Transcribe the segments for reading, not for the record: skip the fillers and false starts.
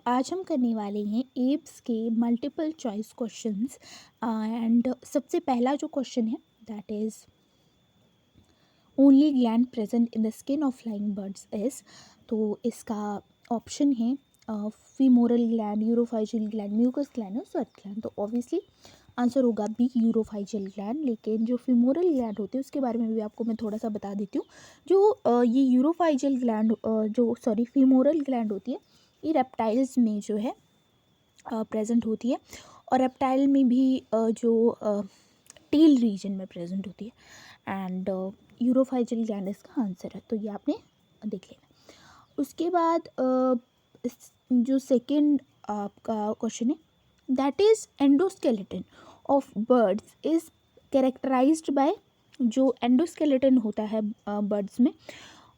आज हम करने वाले हैं एब्स के मल्टीपल चॉइस क्वेश्चंस एंड सबसे पहला जो क्वेश्चन है that is only gland present in the skin of flying birds is. तो इसका ऑप्शन है femoral gland, uropygial gland, mucous gland और स्वेट ग्लैंड। तो ऑब्वियसली आंसर होगा बी, यूरोफाइजियल ग्लैंड। लेकिन जो फीमोरल ग्लैंड होती है उसके बारे में भी आपको मैं थोड़ा सा बता देती हूँ। जो ये यूरोफाइजियल ग्लैंड फीमोरल ग्लैंड होती है, ये रेप्टाइल्स में जो है प्रेजेंट होती है और रेप्टाइल में भी जो टेल रीजन में प्रेजेंट होती है एंड यूरोफाइजियल ग्लैंड इसका आंसर है। तो ये आपने देख लेना। उसके बाद जो सेकंड आपका क्वेश्चन है that is endoskeleton of birds is characterised by. जो एंडोस्केलेटन होता है बर्ड्स में,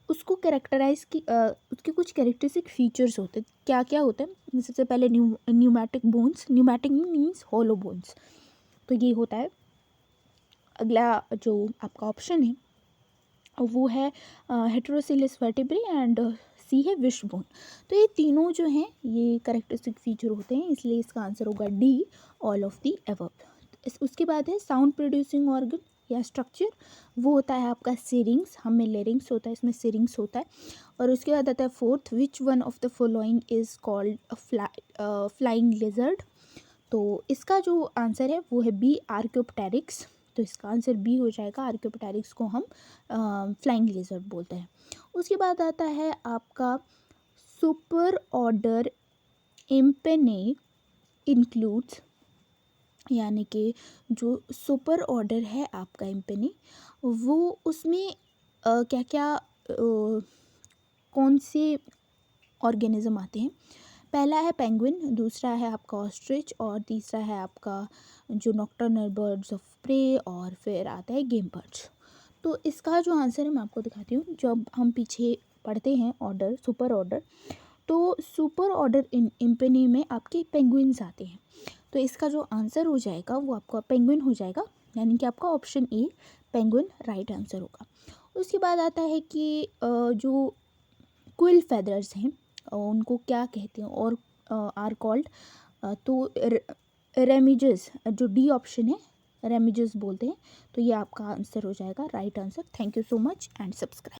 उसको कैरेक्टराइज की उसके कुछ कैरेक्टरिस्टिक फीचर्स होते हैं। क्या क्या होते हैं? सबसे पहले pneumatic bones, pneumatic means hollow bones, तो ये होता है। अगला जो आपका ऑप्शन है वो है हेटेरोसिलस वर्टिब्रे एंड सी है विशबोन। तो ये तीनों जो हैं ये कैरेक्टरिस्टिक फीचर होते हैं, इसलिए इसका आंसर होगा D, all of the above. उसके बाद है साउंड प्रोड्यूसिंग ऑर्गन या स्ट्रक्चर, वो होता है आपका सिरिंग्स। हम में लेरिंग्स होता है, इसमें सिरिंग्स होता है। और उसके बाद आता है fourth, which one of the following is called flying lizard. तो इसका जो आंसर है वो है बी, आर्क्योप्टेरिक्स। तो इसका आंसर बी हो जाएगा, आर्क्योप्टेरिक्स को हम फ्लाइंग लिजर्ड बोलते हैं। उसके बाद आता है आपका सुपर ऑर्डर एम्पेने इंक्लूड्स, यानी कि जो सुपर ऑर्डर है आपका एम्पेने, वो उसमें क्या क्या कौन से ऑर्गेनिज्म आते हैं? पहला है पेंगुइन, दूसरा है आपका ऑस्ट्रिच और तीसरा है आपका जो नॉक्टर्नल बर्ड्स ऑफ प्रे और फिर आता है गेम बर्ड्स। तो इसका जो आंसर है मैं आपको दिखाती हूँ। जब हम पीछे पढ़ते हैं ऑर्डर, सुपर ऑर्डर, तो सुपर ऑर्डर इम्पेनी में आपके पेंगुइन्स आते हैं। तो इसका जो आंसर हो जाएगा वो आपका पेंगुइन हो जाएगा, यानी कि आपका option A penguin right answer होगा। उसके बाद आता है कि जो क्विल फेदर्स हैं उनको क्या कहते हैं और आर कॉल्ड, तो रेमिजेस, जो डी ऑप्शन है रेमिजेस बोलते हैं। तो ये आपका आंसर हो जाएगा right answer. Thank you so much and subscribe.